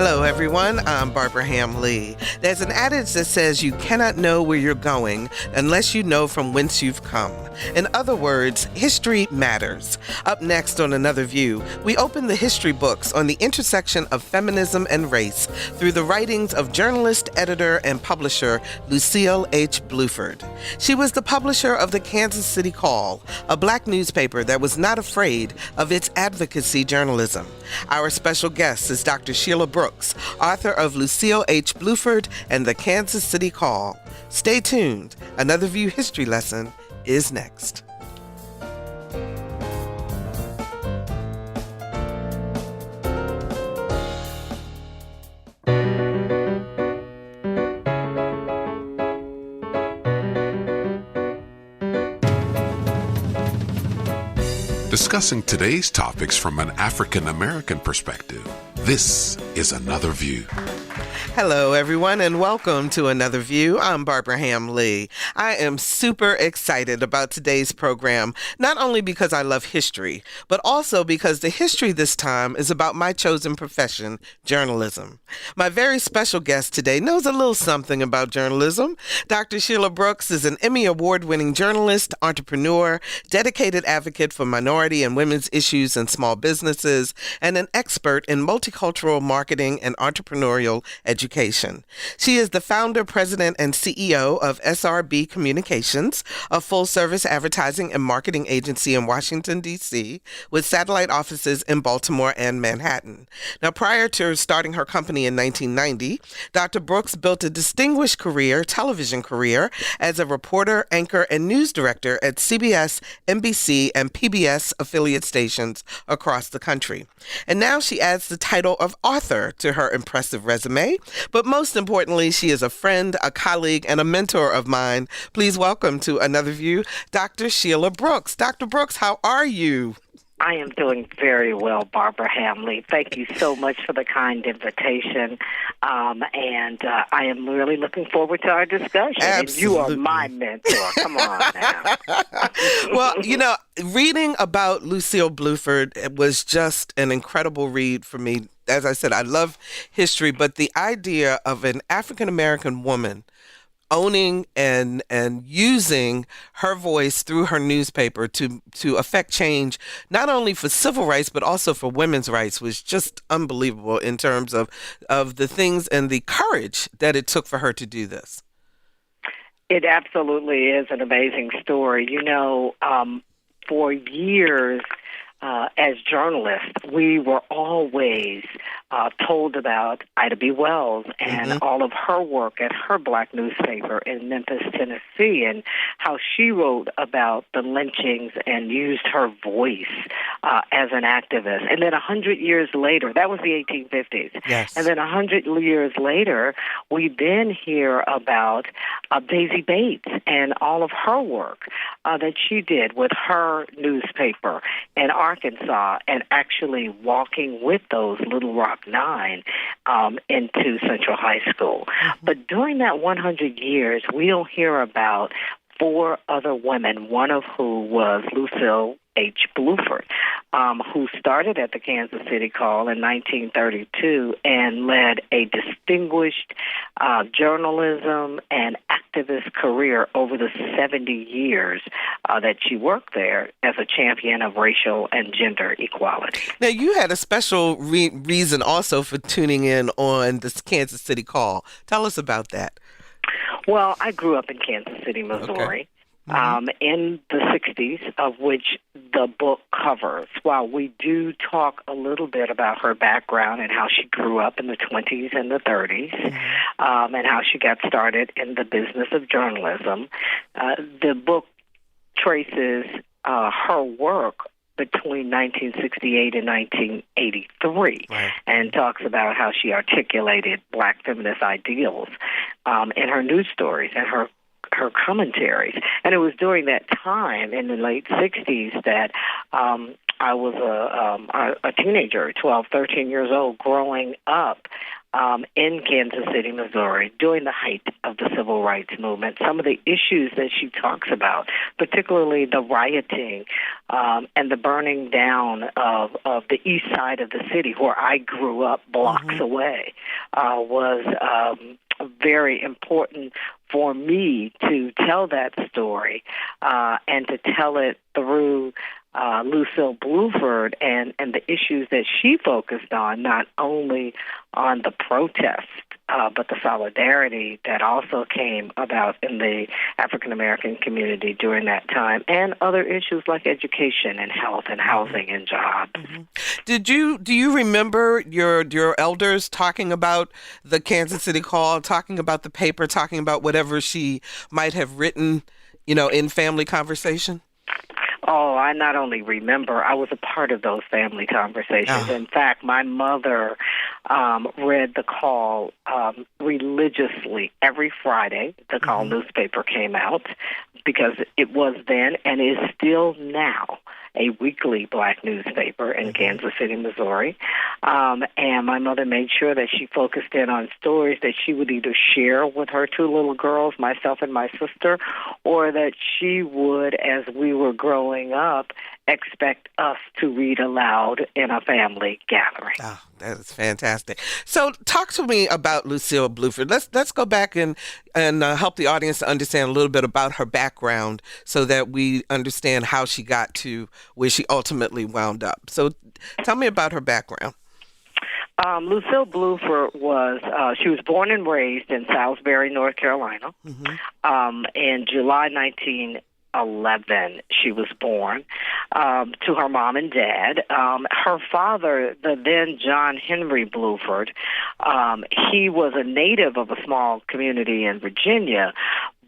Hello, everyone. I'm Barbara Ham-Lee. There's an adage that says you cannot know where you're going unless you know from whence you've come. In other words, history matters. Up next on Another View, we open the history books on the intersection of feminism and race through the writings of journalist, editor, and publisher Lucile H. Bluford. She was the publisher of the Kansas City Call, a black newspaper that was not afraid of its advocacy journalism. Our special guest is Dr. Sheila Brooks, author of Lucile H. Bluford and the Kansas City Call. Stay tuned. Another View history lesson is next. Discussing today's topics from an African American perspective, this is Another View. Hello, everyone, and welcome to Another View. I'm Barbara Ham-Lee. I am super excited about today's program, not only because I love history, but also because the history this time is about my chosen profession, journalism. My very special guest today knows a little something about journalism. Dr. Sheila Brooks is an Emmy Award-winning journalist, entrepreneur, dedicated advocate for minority and women's issues and small businesses, and an expert in multicultural marketing and entrepreneurial education. She is the founder, president, and CEO of SRB Communications, a full-service advertising and marketing agency in Washington, D.C., with satellite offices in Baltimore and Manhattan. Now, prior to starting her company in 1990, Dr. Brooks built a distinguished television career, as a reporter, anchor, and news director at CBS, NBC, and PBS affiliate stations across the country. And now she adds the title of author to her impressive resume. But most importantly, she is a friend, a colleague, and a mentor of mine. Please welcome to Another View, Dr. Sheila Brooks. Dr. Brooks, how are you? I am doing very well, Barbara Ham-Lee. Thank you so much for the kind invitation. And I am really looking forward to our discussion. Absolutely. And you are my mentor. Come on now. Well, reading about Lucile Bluford was just an incredible read for me. As I said, I love history, but the idea of an African-American woman owning and using her voice through her newspaper to affect change, not only for civil rights, but also for women's rights, was just unbelievable in terms of the things and the courage that it took for her to do this. It absolutely is an amazing story. For years, as journalists, we were always told about Ida B. Wells and all of her work at her black newspaper in Memphis, Tennessee, and how she wrote about the lynchings and used her voice as an activist. And then 100 years later, that was the 1850s. Yes. And then 100 years later, we then hear about Daisy Bates and all of her work that she did with her newspaper in Arkansas, and actually walking with those Little Rock Nine into Central High School. But during that 100 years, we'll hear about 4 other women, one of who was Lucile H. Bluford, who started at the Kansas City Call in 1932 and led a distinguished journalism and activist career over the 70 years that she worked there as a champion of racial and gender equality. Now, you had a special reason also for tuning in on the Kansas City Call. Tell us about that. Well, I grew up in Kansas City, Missouri. Okay. In the 60s, of which the book covers. While we do talk a little bit about her background and how she grew up in the 20s and the 30s, and how she got started in the business of journalism, the book traces her work between 1968 and 1983, and talks about how she articulated black feminist ideals in her news stories and her commentaries. And it was during that time in the late 60s that I was a teenager, 12, 13 years old, growing up in Kansas City, Missouri, during the height of the civil rights movement. Some of the issues that she talks about, particularly the rioting and the burning down of the east side of the city, where I grew up blocks away, was very important for me to tell that story and to tell it through Lucile Bluford and the issues that she focused on, not only on the protest, but the solidarity that also came about in the African-American community during that time, and other issues like education and health and housing and jobs. Do you remember your elders talking about the Kansas City Call, talking about the paper, talking about whatever she might have written, in family conversation? Oh, I not only remember, I was a part of those family conversations. Oh. In fact, my mother read the Call religiously every Friday. The Call newspaper came out because it was then and is still now a weekly black newspaper in Kansas City, Missouri. And my mother made sure that she focused in on stories that she would either share with her two little girls, myself and my sister, or that she would, as we were growing up, expect us to read aloud in a family gathering. Oh, that is fantastic. So talk to me about Lucile Bluford. Let's go back and help the audience to understand a little bit about her background so that we understand how she got to where she ultimately wound up. So tell me about her background. Lucile Bluford she was born and raised in Salisbury, North Carolina. In July 1911, she was born to her mom and dad. Her father, the then John Henry Bluford, he was a native of a small community in Virginia,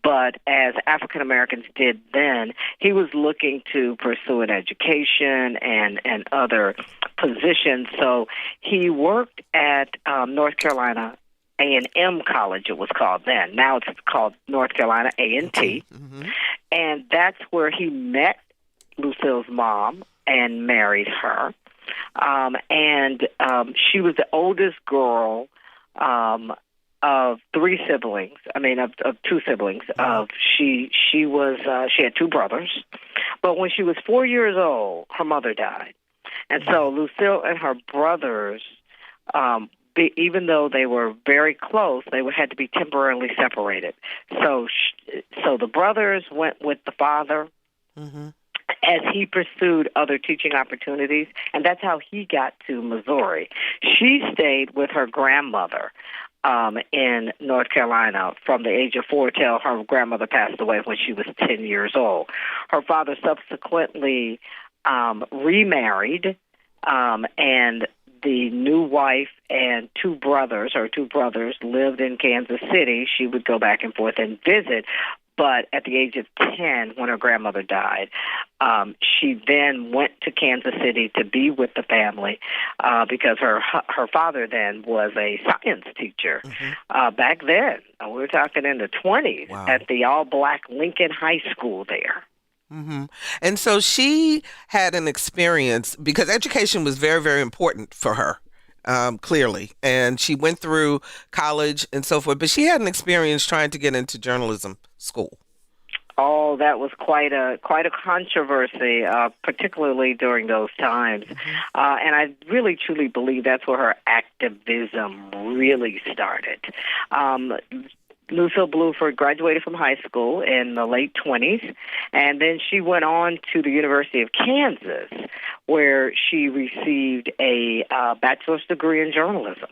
but as African Americans did then, he was looking to pursue an education and other positions. So he worked at North Carolina A&M College, it was called then. Now it's called North Carolina A&T. And that's where he met Lucile's mom and married her. She was the oldest girl of three siblings. Of two siblings. She had two brothers, but when she was 4 years old, her mother died, and so Lucile and her brothers, even though they were very close, they had to be temporarily separated. So the brothers went with the father. As he pursued other teaching opportunities, and that's how he got to Missouri. She stayed with her grandmother in North Carolina from the age of 4 till her grandmother passed away when she was 10 years old. Her father subsequently remarried, and the new wife and two brothers lived in Kansas City. She would go back and forth and visit. But at the age of 10, when her grandmother died, she then went to Kansas City to be with the family because her father then was a science teacher back then. We were talking in the 20s at the all-black Lincoln High School there. And so she had an experience because education was very, very important for her. Clearly, and she went through college and so forth, but she had an experience trying to get into journalism school. Oh, that was quite a controversy, particularly during those times. And I really, truly believe that's where her activism really started. Lucile Bluford graduated from high school in the late 20s, and then she went on to the University of Kansas, where she received a bachelor's degree in journalism.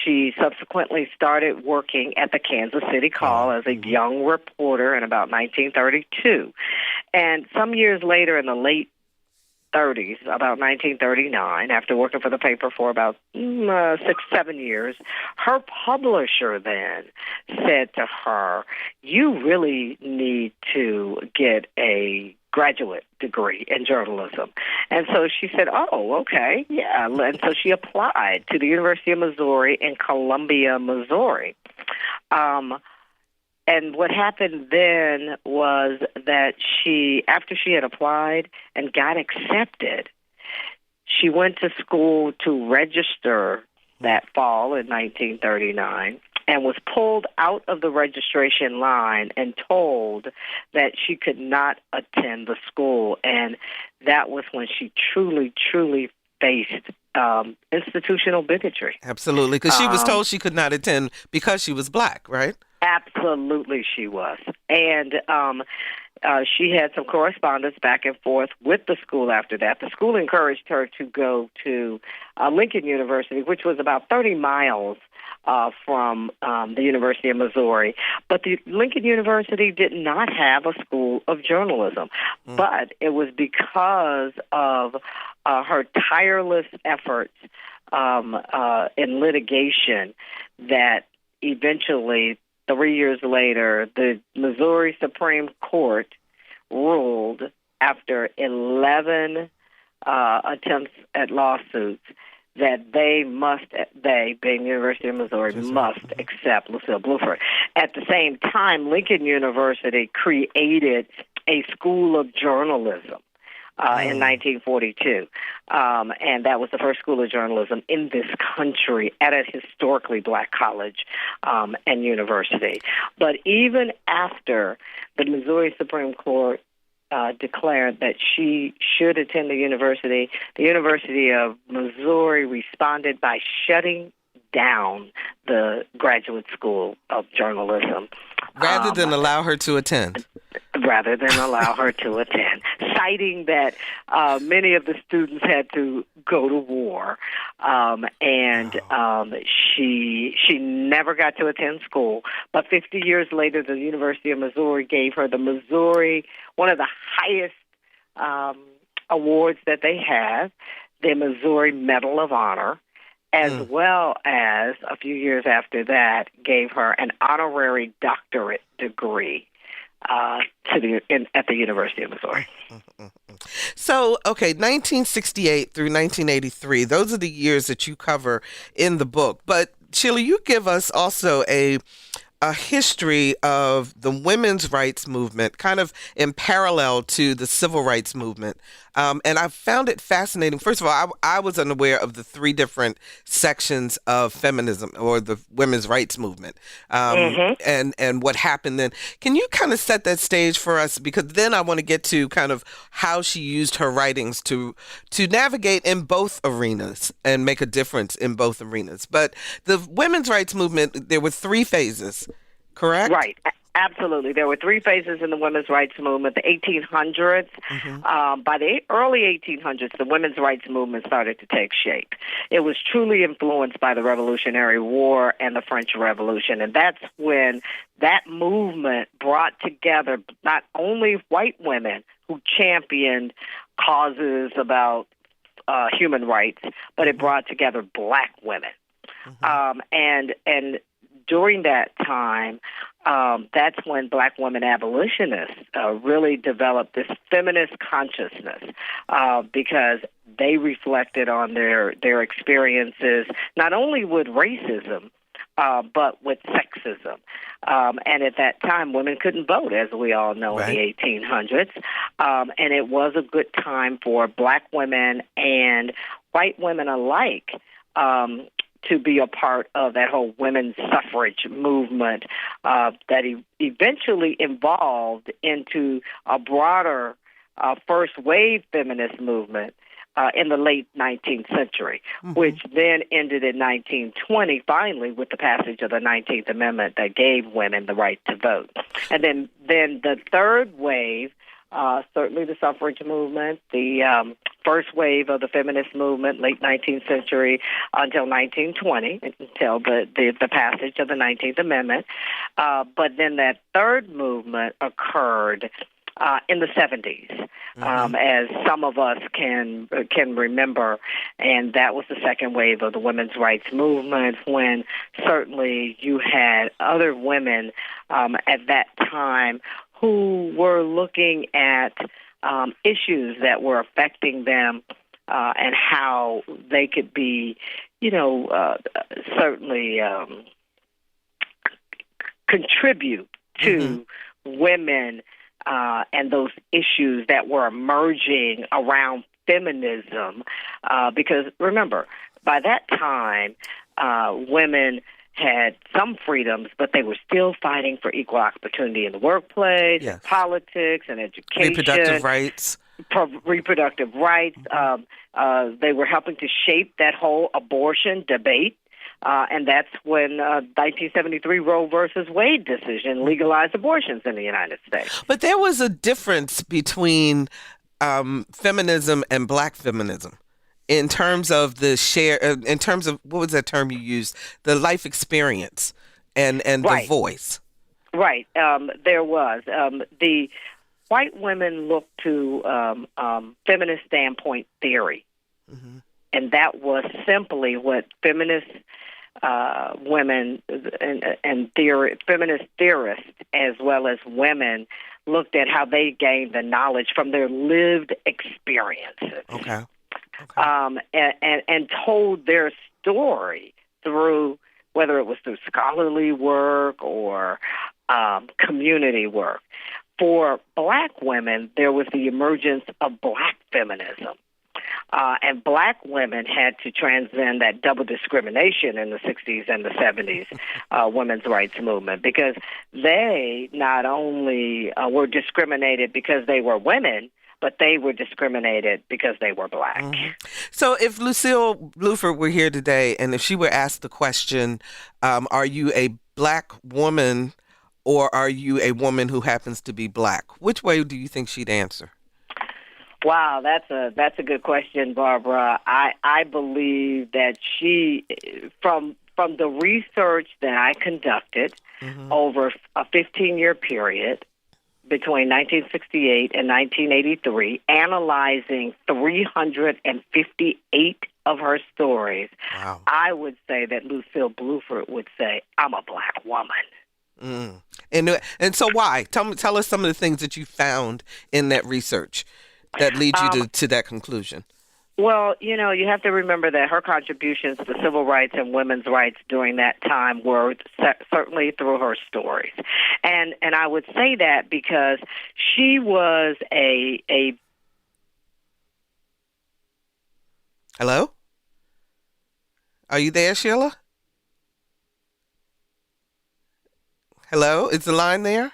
She subsequently started working at the Kansas City Call as a young reporter in about 1932. And some years later, in the late 30s, about 1939, after working for the paper for about 6-7 years, her publisher then said to her, "You really need to get a graduate degree in journalism." And so she said, "Oh, okay, yeah." And so she applied to the University of Missouri in Columbia, Missouri. And what happened then was that after she had applied and got accepted, she went to school to register that fall in 1939 and was pulled out of the registration line and told that she could not attend the school. And that was when she truly, truly faced institutional bigotry. Absolutely, because she was told she could not attend because she was black, right? Absolutely, she was. And she had some correspondence back and forth with the school after that. The school encouraged her to go to Lincoln University, which was about 30 miles from the University of Missouri. But the Lincoln University did not have a school of journalism. But it was because of her tireless efforts in litigation that eventually, 3 years later, the Missouri Supreme Court ruled after 11 attempts at lawsuits that they, being the University of Missouri, must accept Lucile Bluford. At the same time, Lincoln University created a school of journalism in 1942. And that was the first school of journalism in this country at a historically black college and university. But even after the Missouri Supreme Court declared that she should attend the University of Missouri responded by shutting down the graduate school of journalism. Rather than allow her to attend. Citing that many of the students had to go to war, and she never got to attend school. But 50 years later, the University of Missouri gave her one of the highest awards that they have, the Missouri Medal of Honor, as well as a few years after that gave her an honorary doctorate degree at the University of Missouri. So, 1968 through 1983, those are the years that you cover in the book. But, Sheila, you give us also a history of the women's rights movement, kind of in parallel to the civil rights movement. And I found it fascinating. First of all, I was unaware of the three different sections of feminism or the women's rights movement and what happened then. Can you kind of set that stage for us? Because then I want to get to kind of how she used her writings to navigate in both arenas and make a difference in both arenas. But the women's rights movement, there were three phases, correct? Right. Absolutely. There were three phases in the women's rights movement. The 1800s, by the early 1800s, the women's rights movement started to take shape. It was truly influenced by the Revolutionary War and the French Revolution. And that's when that movement brought together not only white women who championed causes about human rights, but it brought together black women. And during that time, that's when black women abolitionists really developed this feminist consciousness because they reflected on their experiences, not only with racism, but with sexism. And at that time, women couldn't vote, as we all know, in the 1800s. And it was a good time for black women and white women alike to be a part of that whole women's suffrage movement that eventually evolved into a broader first wave feminist movement in the late 19th century, which then ended in 1920, finally, with the passage of the 19th Amendment that gave women the right to vote. And then the third wave, certainly the suffrage movement, the first wave of the feminist movement, late 19th century until 1920, until the passage of the 19th Amendment. But then that third movement occurred in the 70s, as some of us can remember, and that was the second wave of the women's rights movement, when certainly you had other women at that time who were looking at issues that were affecting them and how they could be, certainly contribute to women and those issues that were emerging around feminism. Because remember, by that time, women had some freedoms, but they were still fighting for equal opportunity in the workplace, Yes. and politics, and education. Reproductive rights. Reproductive rights. They were helping to shape that whole abortion debate. And that's when 1973 Roe versus Wade decision legalized abortions in the United States. But there was a difference between feminism and black feminism in terms of the share, in terms of, what was that term you used? The life experience and Right. the voice. Right. There was. The white women looked to feminist standpoint theory. Mm-hmm. And that was simply what feminist women and feminist theorists, as well as women, looked at how they gained the knowledge from their lived experiences. Okay. And told their story through, whether it was through scholarly work or community work. For black women, there was the emergence of black feminism. And black women had to transcend that double discrimination in the 60s and the 70s women's rights movement, because they not only were discriminated because they were women, but they were discriminated because they were black. Mm-hmm. So if Lucile Bluford were here today, and if she were asked the question, are you a black woman or are you a woman who happens to be black, which way do you think she'd answer? Wow, that's a good question, Barbara. I believe that she, from the research that I conducted over a 15-year period between 1968 and 1983, analyzing 358 of her stories, wow. I would say that Lucile Bluford would say, I'm a black woman. Mm. And so why? Tell us some of the things that you found in that research that lead you to that conclusion. Well, you have to remember that her contributions to civil rights and women's rights during that time were certainly through her stories. And I would say that because she was a Hello? Are you there, Sheila? Hello? Is the line there?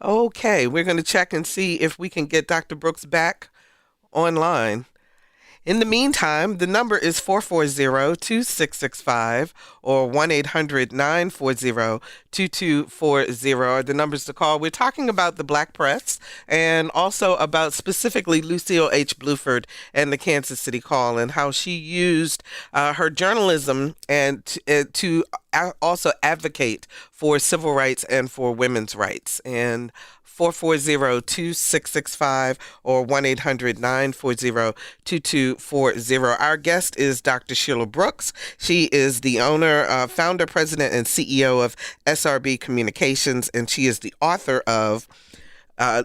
Okay, we're going to check and see if we can get Dr. Brooks back online. In the meantime, the number is 440-2665 or 1-800-940-2240 are the numbers to call. We're talking about the black press and also about specifically Lucile H. Bluford and the Kansas City Call and how she used her journalism and to also advocate for civil rights and for women's rights. And 440-2665 or 1-800-940-2240. Our guest is Dr. Sheila Brooks. She is the owner, founder, president, and CEO of SRB Communications, and she is the author of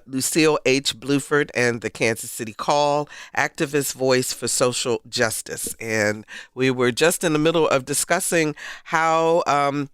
Lucile H. Bluford and the Kansas City Call, Activist Voice for Social Justice. And we were just in the middle of discussing how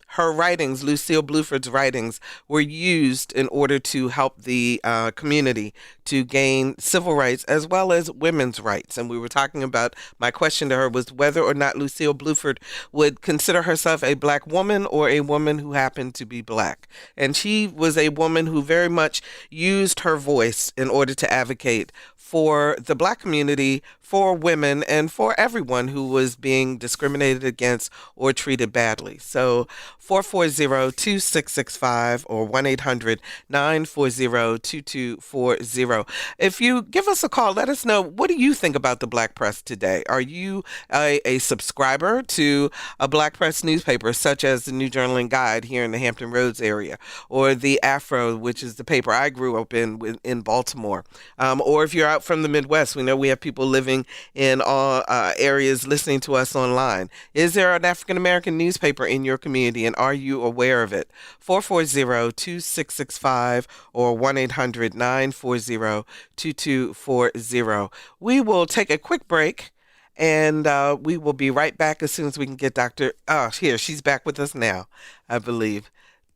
her writings, Lucile Bluford's writings, were used in order to help the community to gain civil rights as well as women's rights. And we were talking about, my question to her was whether or not Lucile Bluford would consider herself a black woman or a woman who happened to be black. And she was a woman who very much used her voice in order to advocate for the black community, for women, and for everyone who was being discriminated against or treated badly. So 440-2665 or 1-800-940-2240. If you give us a call, let us know, what do you think about the black press today? Are you a subscriber to a black press newspaper such as the New Journal and Guide here in the Hampton Roads area, or the Afro, which is the paper I grew up in Baltimore? Or if you're out from the Midwest, we know we have people living in all areas listening to us online. Is there an African-American newspaper in your community, and are you aware of it? 440-2665 or 1-800-940-2240. We will take a quick break, and we will be right back as soon as we can get Dr. Here, she's back with us now, I believe.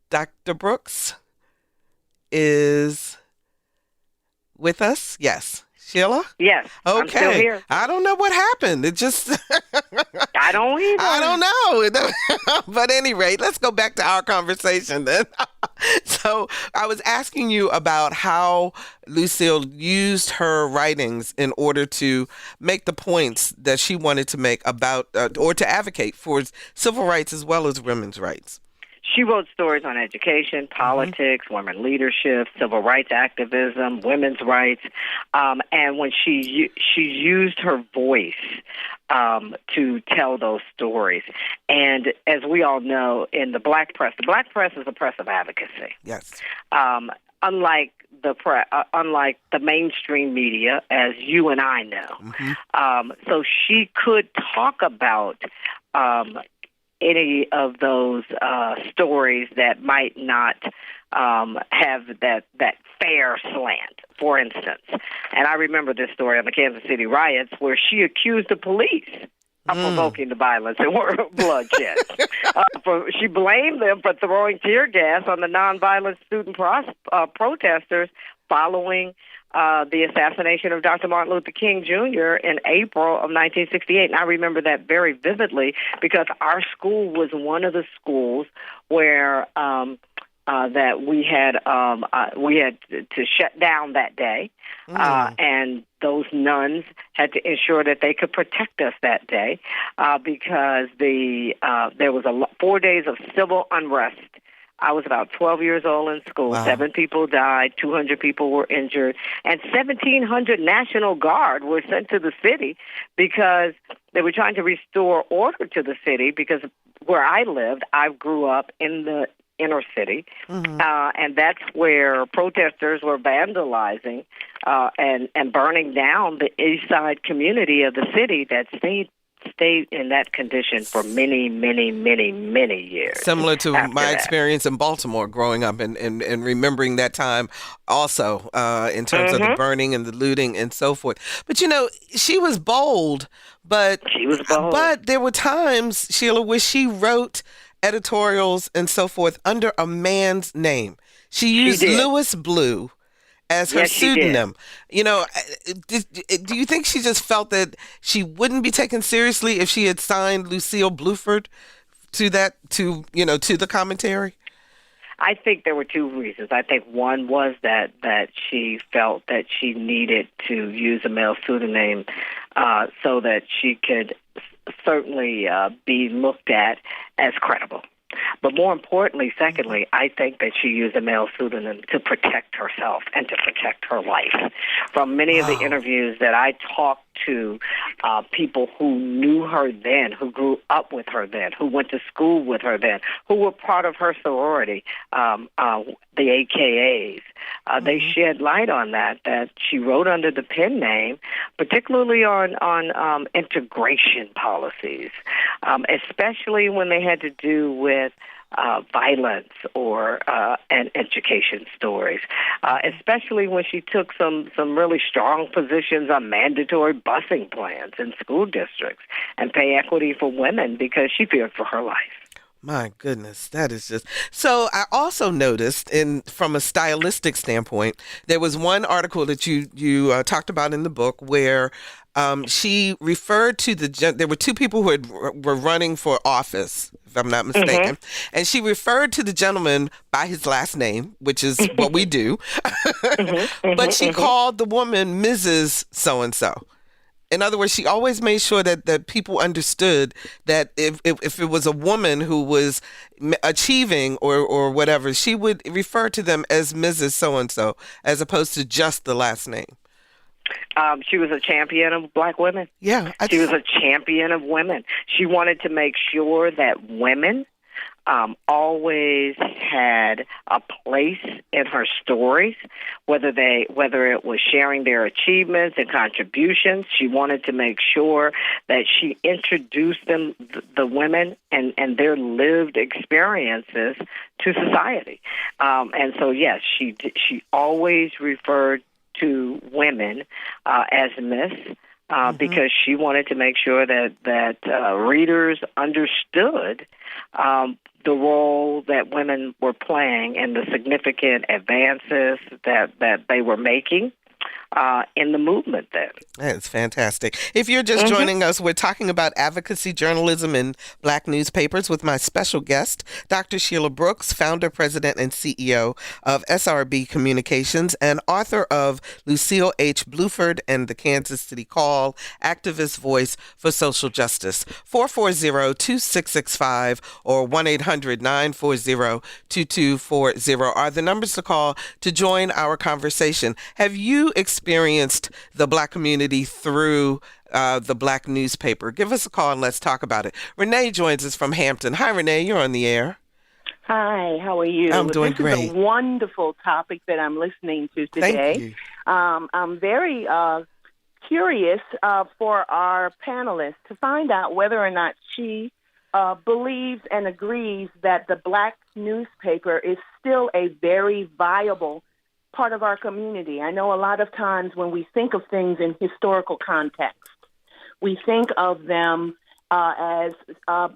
Dr. Brooks is with us? Yes. Sheila? Yes, I'm still Okay. here. I don't know what happened. It just, I don't either. I don't know. But at any rate, let's go back to our conversation then. So I was asking you about how Lucile used her writings in order to make the points that she wanted to make about, or to advocate for civil rights as well as women's rights. She wrote stories on education, politics, women leadership, civil rights activism, women's rights, and when she used her voice to tell those stories. And as we all know, in the black press is a press of advocacy. Yes. Unlike unlike the mainstream media, as you and I know. So she could talk about any of those stories that might not have that fair slant, for instance. And I remember this story on the Kansas City riots where she accused the police of provoking the violence and bloodshed. She blamed them for throwing tear gas on the nonviolent student protesters following the assassination of Dr. Martin Luther King Jr. in April of 1968. And I remember that very vividly because our school was one of the schools where that we had to shut down that day, and those nuns had to ensure that they could protect us that day because there was 4 days of civil unrest. I was about 12 years old in school. Wow. 7 people died, 200 people were injured, and 1,700 National Guard were sent to the city because they were trying to restore order to the city because where I lived, I grew up in the inner city, and that's where protesters were vandalizing and burning down the east side community of the city that stayed in that condition for many, many, many, many years. Similar to my experience in Baltimore growing up and remembering that time also in terms of the burning and the looting and so forth. But, you know, she was bold, but there were times, Sheila, where she wrote editorials and so forth under a man's name. She used Louis Blue as her pseudonym. You know, do you think she just felt that she wouldn't be taken seriously if she had signed Lucile Bluford to the commentary? I think there were 2 reasons. I think one was that she felt that she needed to use a male pseudonym so that she could certainly be looked at as credible. But more importantly, secondly, I think that she used a male pseudonym to protect herself and to protect her life. From many of the interviews that I talked to people who knew her then, who grew up with her then, who went to school with her then, who were part of her sorority, the AKAs, they shed light on that she wrote under the pen name, particularly on integration policies, especially when they had to do with violence or and education stories, especially when she took some really strong positions on mandatory busing plans in school districts and pay equity for women because she feared for her life. My goodness, that is just... So I also noticed, from a stylistic standpoint, there was one article that you talked about in the book where she referred to there were 2 people who were running for office, if I'm not mistaken, and she referred to the gentleman by his last name, which is what we do, but she called the woman Mrs. So-and-so. In other words, she always made sure that people understood that if it was a woman who was achieving or whatever, she would refer to them as Mrs. So-and-so as opposed to just the last name. She was a champion of black women. Yeah. She was a champion of women. She wanted to make sure that women always had a place in her stories, whether it was sharing their achievements and contributions. She wanted to make sure that she introduced the women and their lived experiences to society. And so, yes, she always referred to women as Miss. Because she wanted to make sure that readers understood the role that women were playing and the significant advances that they were making in the movement then. That's fantastic. If you're just joining us, we're talking about advocacy journalism in Black newspapers with my special guest, Dr. Sheila Brooks, founder, president, and CEO of SRB Communications and author of Lucile H. Bluford and the Kansas City Call, activist voice for social justice. 440-2665 or 1-800-940-2240 are the numbers to call to join our conversation. Have you experienced the Black community through the Black newspaper? Give us a call and let's talk about it. Renee joins us from Hampton. Hi, Renee. You're on the air. Hi, how are you? I'm doing This great. is a wonderful topic that I'm listening to today. Thank you. I'm very curious for our panelist to find out whether or not she believes and agrees that the Black newspaper is still a very viable part of our community. I know a lot of times when we think of things in historical context, we think of them as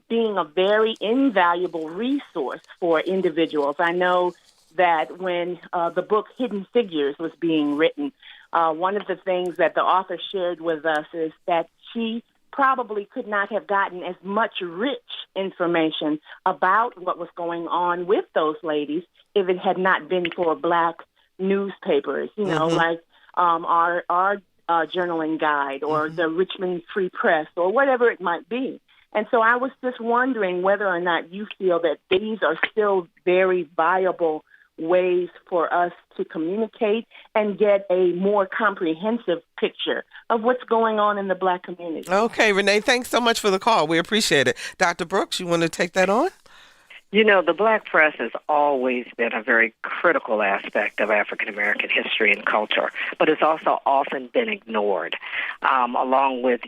being a very invaluable resource for individuals. I know that when the book Hidden Figures was being written, one of the things that the author shared with us is that she probably could not have gotten as much rich information about what was going on with those ladies if it had not been for Black newspapers, like our journaling guide or the Richmond Free Press or whatever it might be. And so I was just wondering whether or not you feel that these are still very viable ways for us to communicate and get a more comprehensive picture of what's going on in the Black community. Okay, Renee, thanks so much for the call. We appreciate it. Dr. Brooks, you want to take that on? You know, the Black press has always been a very critical aspect of African American history and culture, but it's also often been ignored, along with,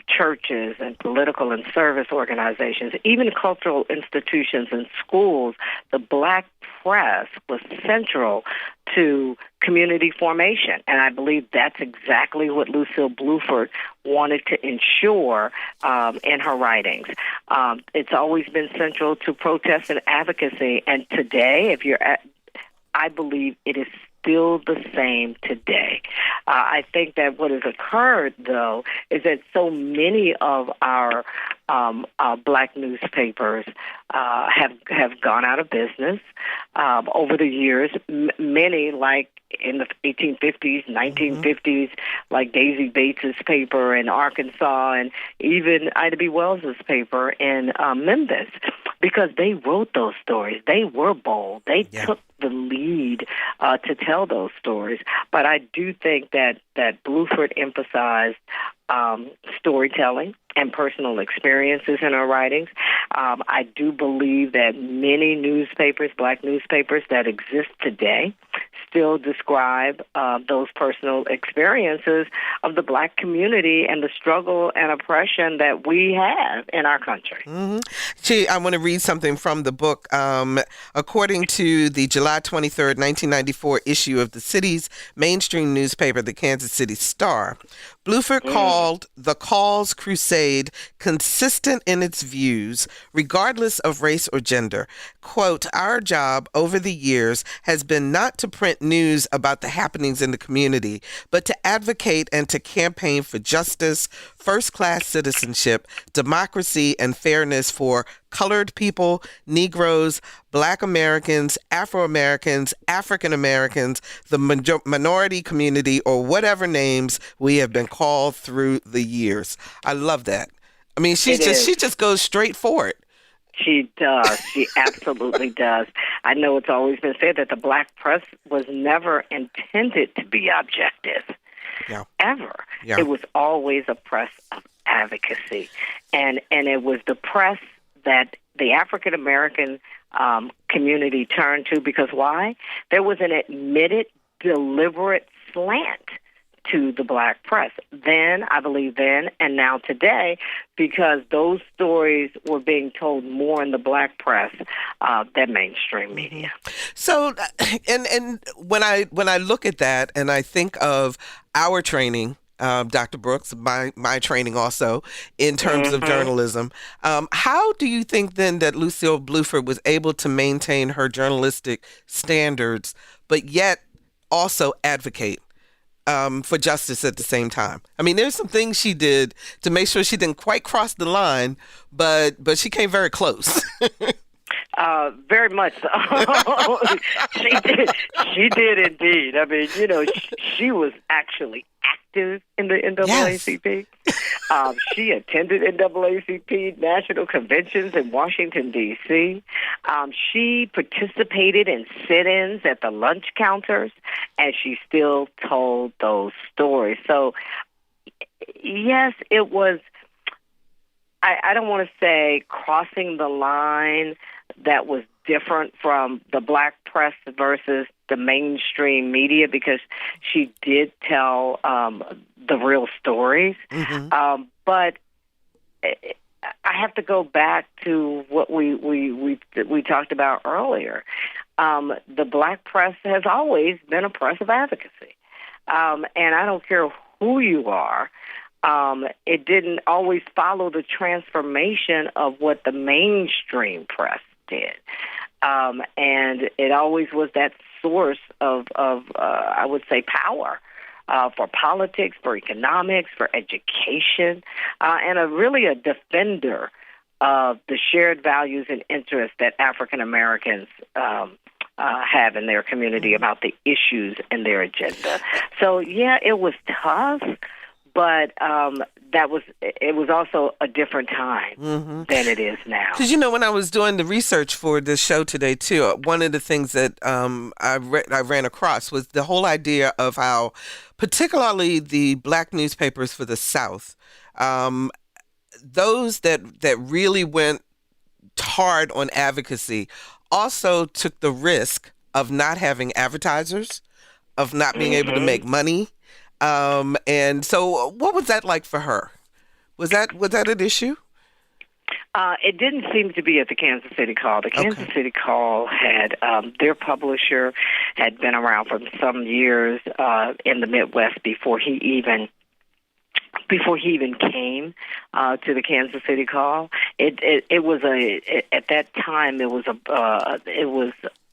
churches and political and service organizations, even cultural institutions and schools. The Black press was central to community formation, and I believe that's exactly what Lucile Bluford wanted to ensure in her writings. It's always been central to protest and advocacy, and today, I believe it is still the same today. I think that what has occurred, though, is that so many of our Black newspapers have gone out of business over the years. Many, like in the 1850s, 1950s, like Daisy Bates's paper in Arkansas, and even Ida B. Wells's paper in Memphis, because they wrote those stories. They were bold. They took the lead to tell those stories. But I do think that Bluford emphasized storytelling and personal experiences in her writings. I do believe that many newspapers, Black newspapers that exist today, still describe those personal experiences of the Black community and the struggle and oppression that we have in our country. I want to read something from the book. According to the July 23rd, 1994 issue of the city's mainstream newspaper, the Kansas City Star, Bluford called the Call's crusade consistent in its views, regardless of race or gender. Quote, "Our job over the years has been not to print news about the happenings in the community, but to advocate and to campaign for justice, first-class citizenship, democracy, and fairness for colored people, Negroes, Black Americans, Afro-Americans, African Americans, the minority community, or whatever names we have been called through the years." I love that. I mean, she just goes straight for it. She does. She absolutely does. I know it's always been said that the Black press was never intended to be objective. Yeah. Ever. Yeah. It was always a press of advocacy. And it was the press that the African American community turned to, because why? There was an admitted, deliberate slant to the Black press. Then, I believe then, and now today, because those stories were being told more in the Black press than mainstream media. So, and when I look at that and I think of our training, Dr. Brooks, my training also in terms of journalism, how do you think then that Lucile Bluford was able to maintain her journalistic standards, but yet also advocate for justice at the same time. I mean, there's some things she did to make sure she didn't quite cross the line, but she came very close. Very much so. She did. She did indeed. I mean, she was actually active in the NAACP. Yes. She attended NAACP national conventions in Washington, D.C. She participated in sit-ins at the lunch counters, and she still told those stories. So, yes, it was, I don't want to say crossing the line that was different from the black press versus the mainstream media, because she did tell the real stories. Mm-hmm. But I have to go back to what we talked about earlier. The black press has always been a press of advocacy. And I don't care who you are, it didn't always follow the transformation of what the mainstream press did. And it always was that source of I would say, power for politics, for economics, for education, and really a defender of the shared values and interests that African Americans have in their community about the issues in their agenda. So, yeah, it was tough, but it was also a different time than it is now. Because, when I was doing the research for this show today, too, one of the things that I ran across was the whole idea of how, particularly the black newspapers for the South, those that really went hard on advocacy also took the risk of not having advertisers, of not being able to make money. And so what was that like for her? Was that an issue? It didn't seem to be at the Kansas City Call. The Kansas City Call had their publisher had been around for some years in the Midwest before he even came to the Kansas City Call. It was at that time it was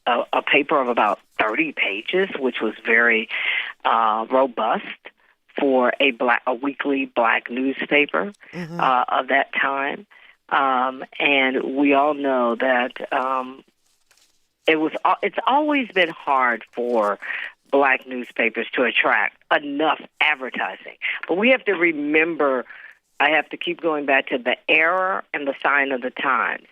a paper of about 30 pages, which was very robust for a weekly black newspaper of that time. And we all know that it's always been hard for black newspapers to attract enough advertising. But we have to remember, I have to keep going back to the era and the sign of the times.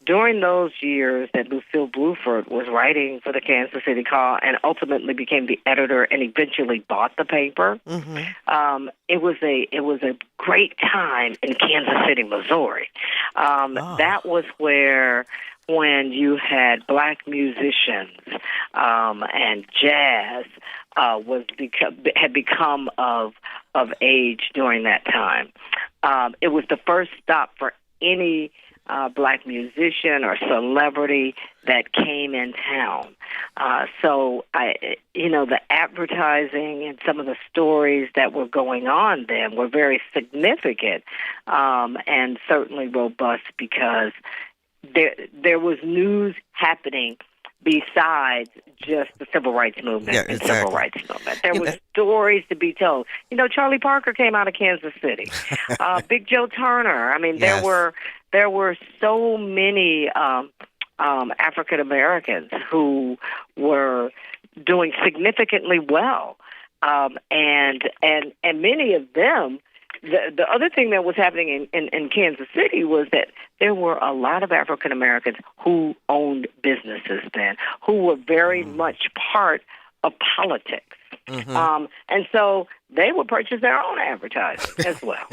During those years that Lucile Bluford was writing for the Kansas City Call and ultimately became the editor and eventually bought the paper, it was a great time in Kansas City, Missouri. That was when you had black musicians and jazz had become of age during that time. It was the first stop for any black musician or celebrity that came in town. So the advertising and some of the stories that were going on then were very significant and certainly robust, because there was news happening besides just the civil rights movement and civil rights movement. There were stories to be told. Charlie Parker came out of Kansas City. Big Joe Turner. I mean, there were so many African Americans who were doing significantly well, and many of them. The other thing that was happening in Kansas City was that there were a lot of African Americans who owned businesses then, who were very much part of politics. And so they would purchase their own advertising as well.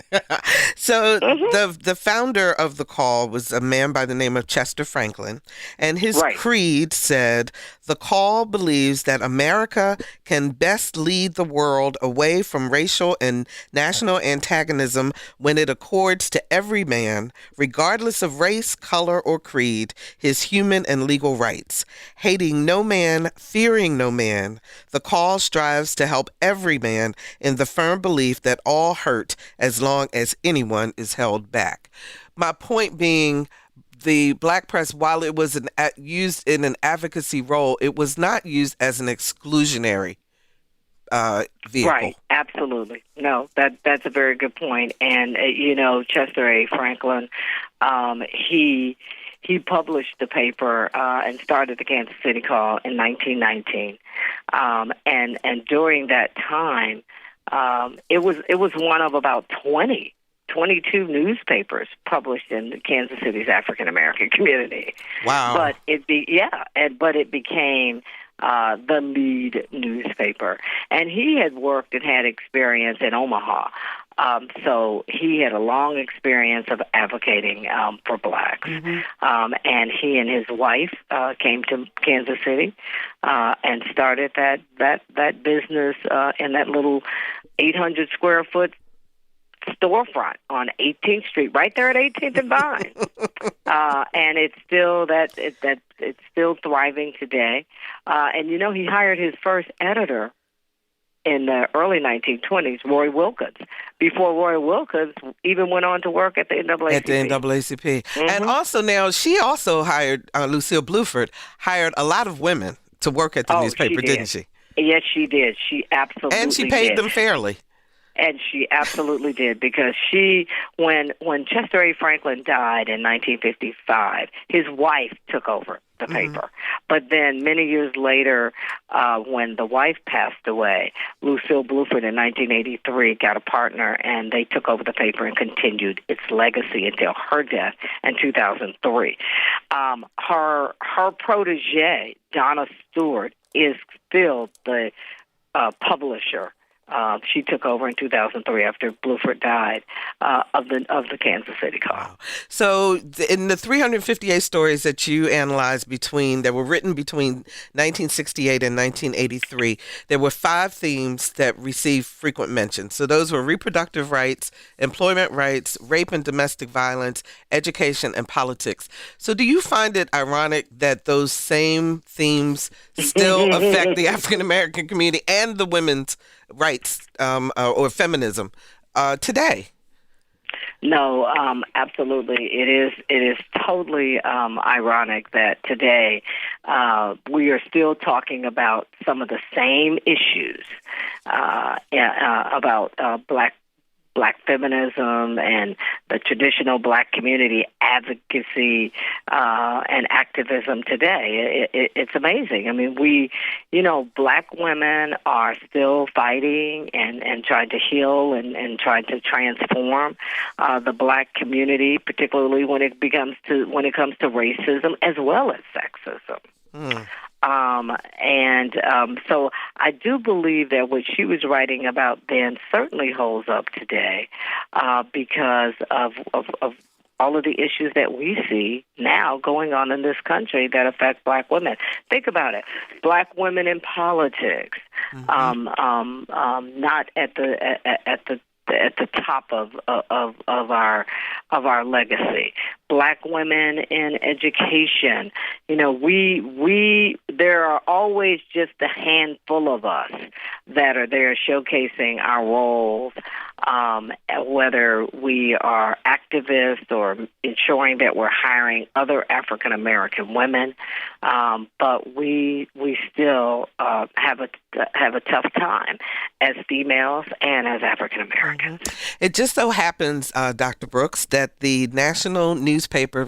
So the founder of the Call was a man by the name of Chester Franklin, and his creed said, "The Call believes that America can best lead the world away from racial and national antagonism when it accords to every man, regardless of race, color, or creed, his human and legal rights. Hating no man, fearing no man, the Call strives to help every man in the firm belief that all hurt as long as anyone is held back." My point being, the black press, while it was used in an advocacy role, it was not used as an exclusionary vehicle. Right, absolutely. No, that's a very good point. And Chester A. Franklin, he published the paper and started the Kansas City Call in 1919. And during that time, it was one of about 22 newspapers published in Kansas City's African American community. Wow! But it became the lead newspaper, and he had worked and had experience in Omaha. So he had a long experience of advocating for blacks. And he and his wife came to Kansas City and started that business in that little 800 square foot storefront on 18th Street, right there at 18th and Vine. And it's still it's still thriving today. And he hired his first editor in the early 1920s, Roy Wilkins, before Roy Wilkins even went on to work at the NAACP. At the NAACP. And also now, she also hired, Lucile Bluford, hired a lot of women to work at the newspaper, didn't she? Yes, she did. She absolutely did. And she paid them fairly. And she absolutely did, because when Chester A. Franklin died in 1955, his wife took over the paper. But then many years later, when the wife passed away, Lucile Bluford in 1983 got a partner, and they took over the paper and continued its legacy until her death in 2003. Her protege, Donna Stewart, is still the publisher. She took over in 2003 after Bluford died of the Kansas City Call. Wow. So in the 358 stories that you analyzed that were written between 1968 and 1983, there were 5 themes that received frequent mention. So those were reproductive rights, employment rights, rape and domestic violence, education, and politics. So do you find it ironic that those same themes still affect the African American community and the women's rights or feminism today? No, absolutely. It is totally ironic that today we are still talking about some of the same issues about black feminism and the traditional black community advocacy and activism today. It's amazing. I mean, black women are still fighting and trying to heal and trying to transform the black community, particularly when it comes to racism as well as sexism. So I do believe that what she was writing about then certainly holds up today because of all of the issues that we see now going on in this country that affect black women. Think about it. Black women in politics, not at the top of our legacy. Black women in education. There are always just a handful of us that are there showcasing our roles, whether we are activists or ensuring that we're hiring other African American women. But we still have a tough time as females and as African Americans. It just so happens, Dr. Brooks, that the National Newspaper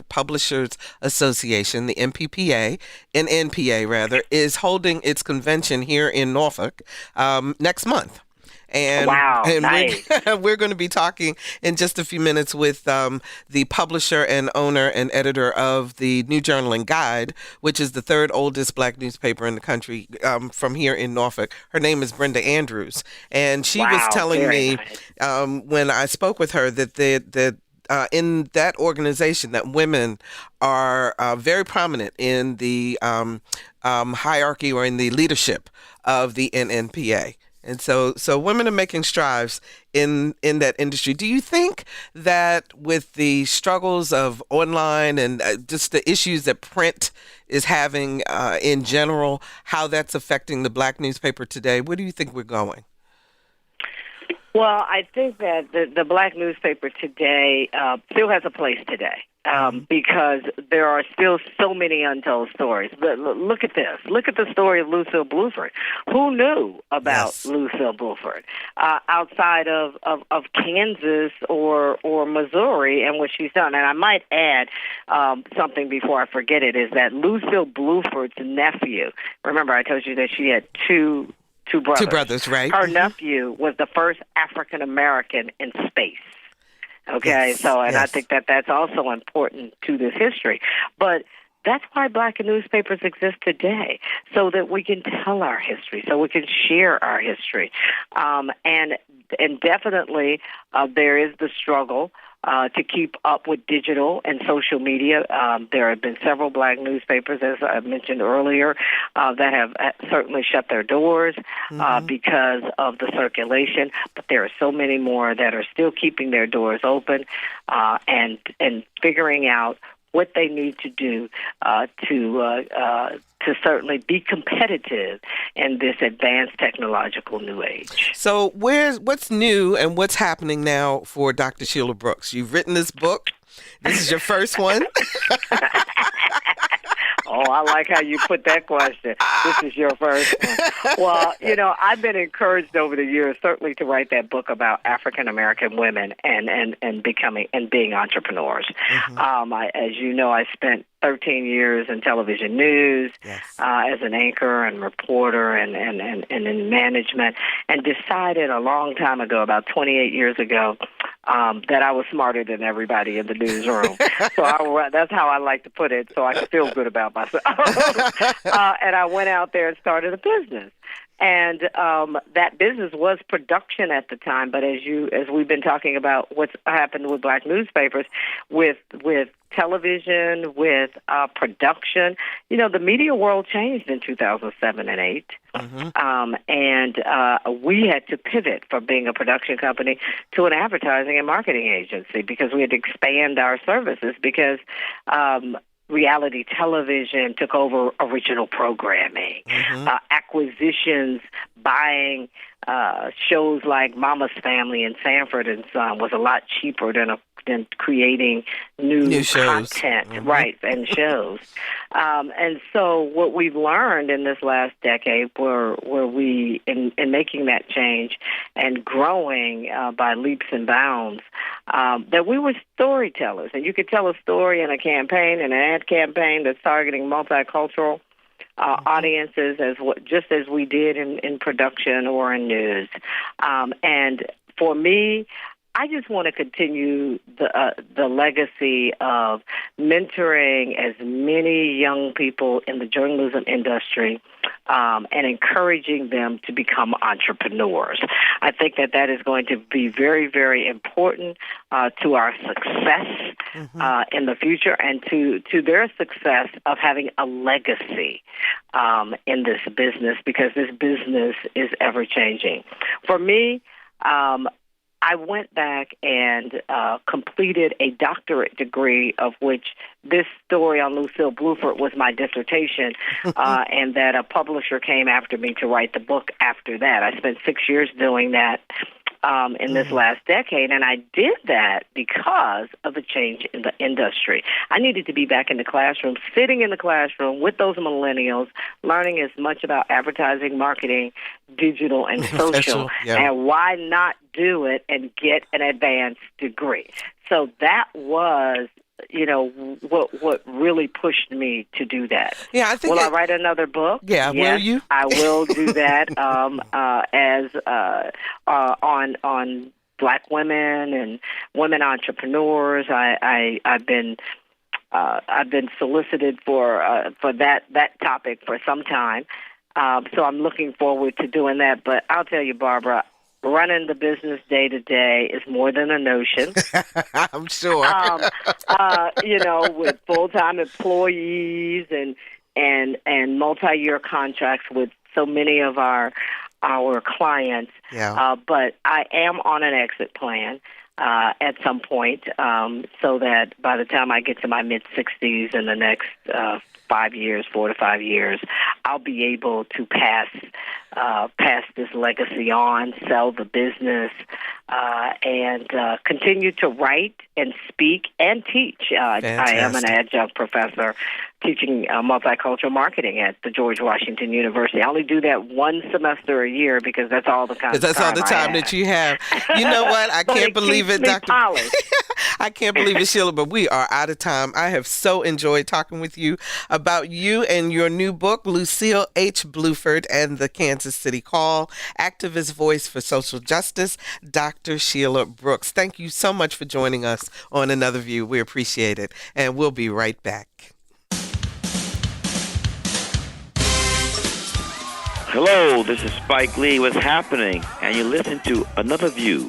Publishers Association, the NPA rather, is holding its convention here in Norfolk next month. And, wow, and nice. we're going to be talking in just a few minutes with the publisher and owner and editor of the New Journaling Guide, which is the 3rd oldest black newspaper in the country from here in Norfolk. Her name is Brenda Andrews. And she was telling me when I spoke with her that in that organization that women are very prominent in the hierarchy or in the leadership of the NNPA. And so women are making strides in that industry. Do you think that with the struggles of online and just the issues that print is having in general, how that's affecting the black newspaper today? Where do you think we're going? Well, I think that the black newspaper today still has a place today. because there are still so many untold stories. But look at this. Look at the story of Lucile Bluford. Who knew about Lucile Bluford outside of Kansas or Missouri and what she's done? And I might add something before I forget it, is that Lucile Bluford's nephew, remember I told you that she had two brothers. Two brothers, right? Her nephew was the first African American in space. Okay, yes, and I think that that's also important to this history. But that's why Black newspapers exist today, so that we can tell our history, so we can share our history. And definitely there is the struggle to keep up with digital and social media. There have been several Black newspapers, as I mentioned earlier, that have certainly shut their doors because of the circulation. But there are so many more that are still keeping their doors open and figuring out what they need to do to certainly be competitive in this advanced technological new age. So what's new and what's happening now for Dr. Sheila Brooks? You've written this book. This is your first one. Oh, I like how you put that question. This is your first one. Well, I've been encouraged over the years, certainly, to write that book about African American women and becoming and being entrepreneurs. As you know, I spent 13 years in television news as an anchor and reporter and in management, and decided a long time ago, about 28 years ago, that I was smarter than everybody in the newsroom. So that's how I like to put it, so I can feel good about myself. And I went out there and started a business. And that business was production at the time, but as we've been talking about what's happened with Black newspapers, with television, with production, the media world changed in 2007 and 8. And we had to pivot from being a production company to an advertising and marketing agency because we had to expand our services because reality television took over original programming. Acquisitions, buying shows like Mama's Family and Sanford and Son was a lot cheaper than creating new content, right, and shows. And so what we've learned in this last decade were we, in making that change and growing by leaps and bounds, that we were storytellers. And you could tell a story in a campaign, in an ad campaign that's targeting multicultural audiences just as we did in production or in news. And for me, I just want to continue the legacy of mentoring as many young people in the journalism industry and encouraging them to become entrepreneurs. I think that is going to be very, very important to our success in the future and to their success of having a legacy in this business, because this business is ever changing. For me, I went back and completed a doctorate degree, of which this story on Lucile Bluford was my dissertation, and that a publisher came after me to write the book after that. I spent 6 years doing that in this last decade, and I did that because of the change in the industry. I needed to be back in the classroom, sitting in the classroom with those millennials, learning as much about advertising, marketing, digital, and social, and why not do it and get an advanced degree? So that was what really pushed me to do that. Yeah, I think. Will I write another book? Yeah, yes, will you? I will do that. On Black women and women entrepreneurs. I've been solicited for that topic for some time. So I'm looking forward to doing that. But I'll tell you, Barbara, running the business day to day is more than a notion. I'm sure. With full-time employees and multi-year contracts with so many of our clients. Yeah. But I am on an exit plan at some point, so that by the time I get to my mid-60s in the next 4 to 5 years, I'll be able to pass pass this legacy on, sell the business, and continue to write and speak and teach. I am an adjunct professor teaching multicultural marketing at the George Washington University. I only do that one semester a year because that's all the time. That's all the time that you have. You know what? I can't believe it, Dr. I can't believe it, Sheila, but we are out of time. I have so enjoyed talking with you about you and your new book, Lucile H. Bluford and the Kansas City Call, Activist Voice for Social Justice, Dr. Sheila Brooks. Thank you so much for joining us on Another View. We appreciate it, and we'll be right back. Hello, this is Spike Lee. What's happening? And you listen to Another View.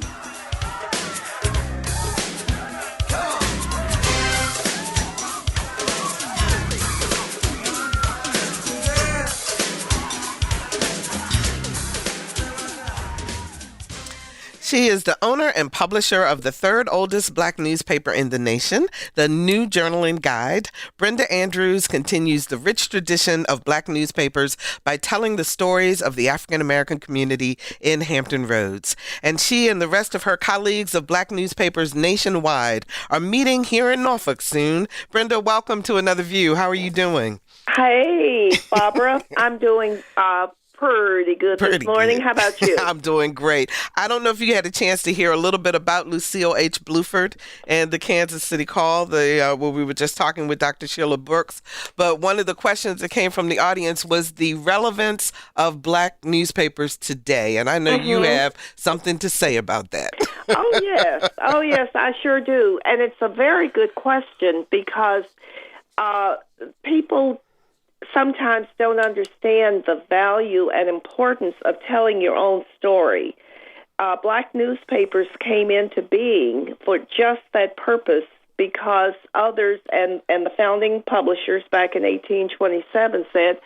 She is the owner and publisher of the third oldest Black newspaper in the nation, the New Journaling Guide. Brenda Andrews continues the rich tradition of Black newspapers by telling the stories of the African American community in Hampton Roads. And she and the rest of her colleagues of Black newspapers nationwide are meeting here in Norfolk soon. Brenda, welcome to Another View. How are you doing? Hey, Barbara. I'm doing pretty good this morning. How about you? I'm doing great. I don't know if you had a chance to hear a little bit about Lucile H. Bluford and the Kansas City Call, where we were just talking with Dr. Sheila Brooks. But one of the questions that came from the audience was the relevance of Black newspapers today. And I know you have something to say about that. Oh, yes. Oh, yes, I sure do. And it's a very good question because people sometimes don't understand the value and importance of telling your own story. Black newspapers came into being for just that purpose because others and the founding publishers back in 1827 said,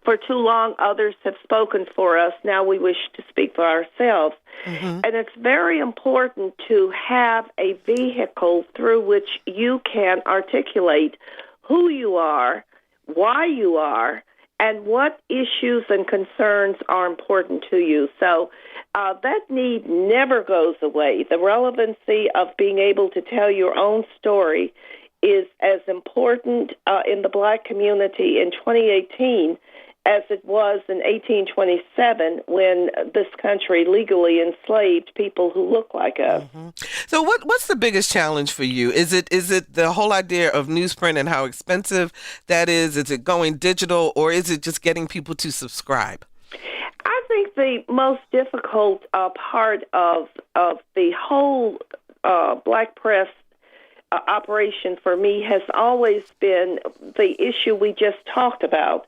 for too long others have spoken for us, now we wish to speak for ourselves. And it's very important to have a vehicle through which you can articulate who you are, why you are, and what issues and concerns are important to you. So that need never goes away. The relevancy of being able to tell your own story is as important in the Black community in 2018 as it was in 1827 when this country legally enslaved people who look like us. So what's the biggest challenge for you? Is it the whole idea of newsprint and how expensive that is? Is it going digital, or is it just getting people to subscribe? I think the most difficult part of the whole Black press operation for me has always been the issue we just talked about,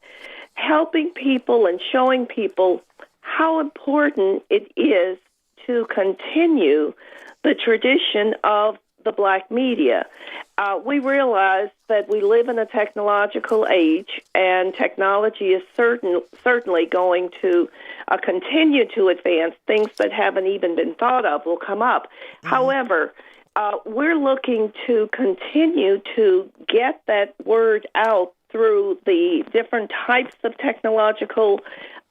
helping people and showing people how important it is to continue the tradition of the Black media. We realize that we live in a technological age, and technology is certainly going to continue to advance. Things that haven't even been thought of will come up. However, we're looking to continue to get that word out through the different types of technological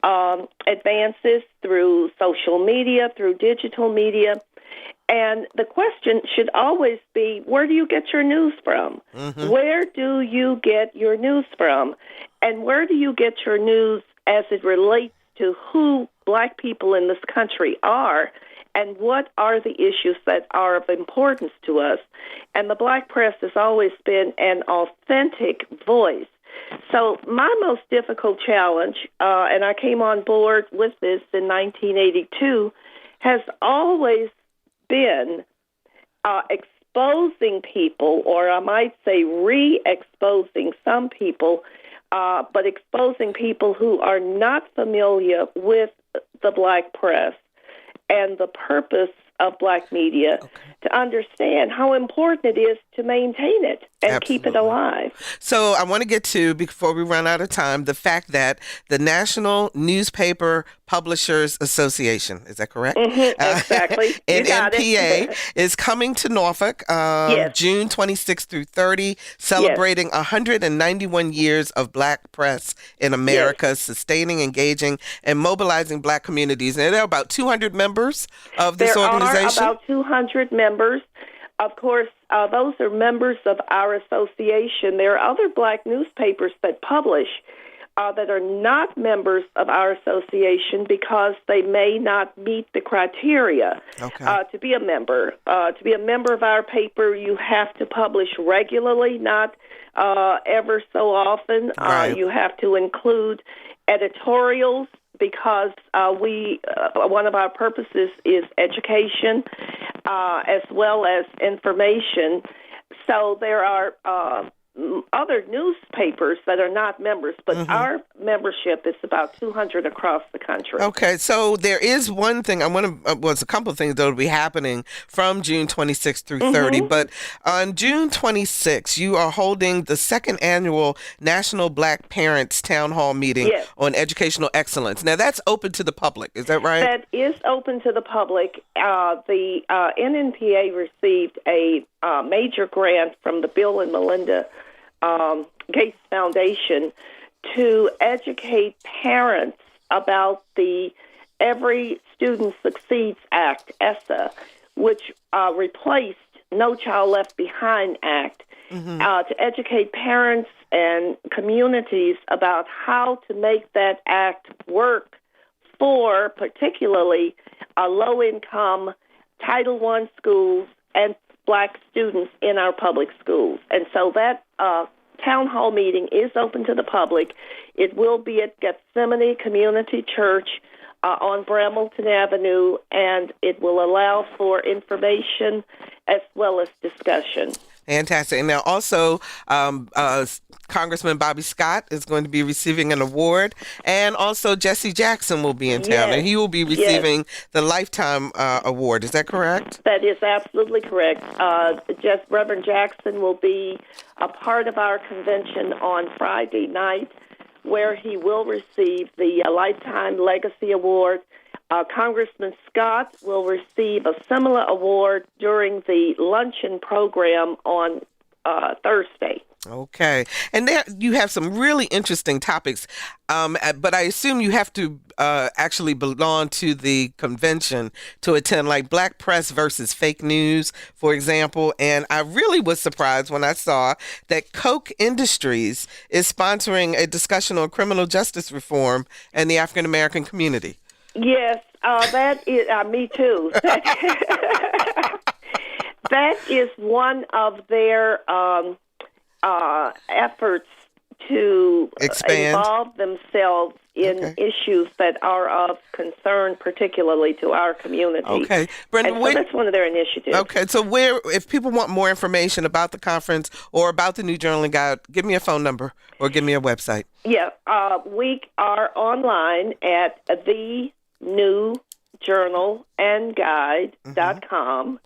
advances, through social media, through digital media. And the question should always be, where do you get your news from? Where do you get your news from? And where do you get your news as it relates to who Black people in this country are, and what are the issues that are of importance to us? And the Black press has always been an authentic voice. So my most difficult challenge, and I came on board with this in 1982, has always been exposing people, or I might say re-exposing some people, but exposing people who are not familiar with the Black press and the purpose of Black media, to understand how important it is to maintain it and keep it alive. So I want to get to, before we run out of time, the fact that the National Newspaper Publishers Association, is that correct? Exactly. NNPA is coming to Norfolk June 26th through 30, celebrating 191 years of Black press in America, sustaining, engaging, and mobilizing Black communities. And there are about 200 members of this organization. There are about 200 members. Of course, those are members of our association. There are other Black newspapers that publish that are not members of our association because they may not meet the criteria to be a member. To be a member of our paper, you have to publish regularly, not ever so often. You have to include editorials because one of our purposes is education as well as information. So there are other newspapers that are not members, but our membership is about 200 across the country. Okay, so there is one thing I want to, it's a couple of things that will be happening from June 26th through 30, but on June 26th, you are holding the second annual National Black Parents Town Hall meeting on educational excellence. Now, that's open to the public, is that right? That is open to the public. The NNPA received a major grant from the Bill and Melinda Gates Foundation to educate parents about the Every Student Succeeds Act, ESSA, which replaced No Child Left Behind Act, to educate parents and communities about how to make that act work for particularly low-income Title I schools and Black students in our public schools. And so that town hall meeting is open to the public. It will be at Gethsemane Community Church on Brambleton Avenue, and it will allow for information as well as discussion. Fantastic. And now also, Congressman Bobby Scott is going to be receiving an award, and also Jesse Jackson will be in town, and he will be receiving the Lifetime Award. Is that correct? That is absolutely correct. Reverend Jackson will be a part of our convention on Friday night, where he will receive the Lifetime Legacy Award. Congressman Scott will receive a similar award during the luncheon program on Thursday. Okay. And there you have some really interesting topics, but I assume you have to actually belong to the convention to attend, like Black press versus fake news, for example. And I really was surprised when I saw that Koch Industries is sponsoring a discussion on criminal justice reform and the African American community. Yes, that is, me too. That is one of their efforts to involve themselves in issues that are of concern, particularly to our community. Okay, Brenda, so that's one of their initiatives. Okay, so if people want more information about the conference or about the New Journaling Guide, give me a phone number or give me a website. Yeah, we are online at thenewjournalandguide.com.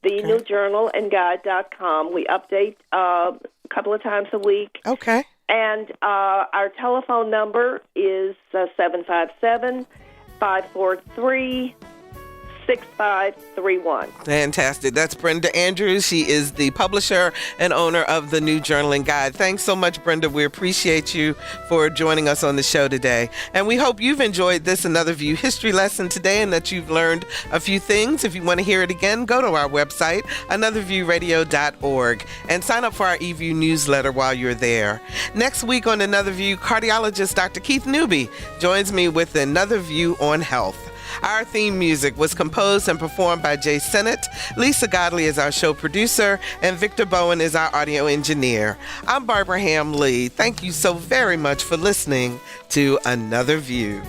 thenewjournalandguide.com. We update a couple of times a week. Okay. And our telephone number is 757-543-6531. Fantastic. That's Brenda Andrews. She is the publisher and owner of the New Journaling Guide. Thanks so much, Brenda. We appreciate you for joining us on the show today. And we hope you've enjoyed this Another View history lesson today and that you've learned a few things. If you want to hear it again, go to our website, anotherviewradio.org, and sign up for our eView newsletter while you're there. Next week on Another View, cardiologist Dr. Keith Newby joins me with Another View on Health. Our theme music was composed and performed by Jay Sennett. Lisa Godley is our show producer, and Victor Bowen is our audio engineer. I'm Barbara Ham Lee. Thank you so very much for listening to Another View.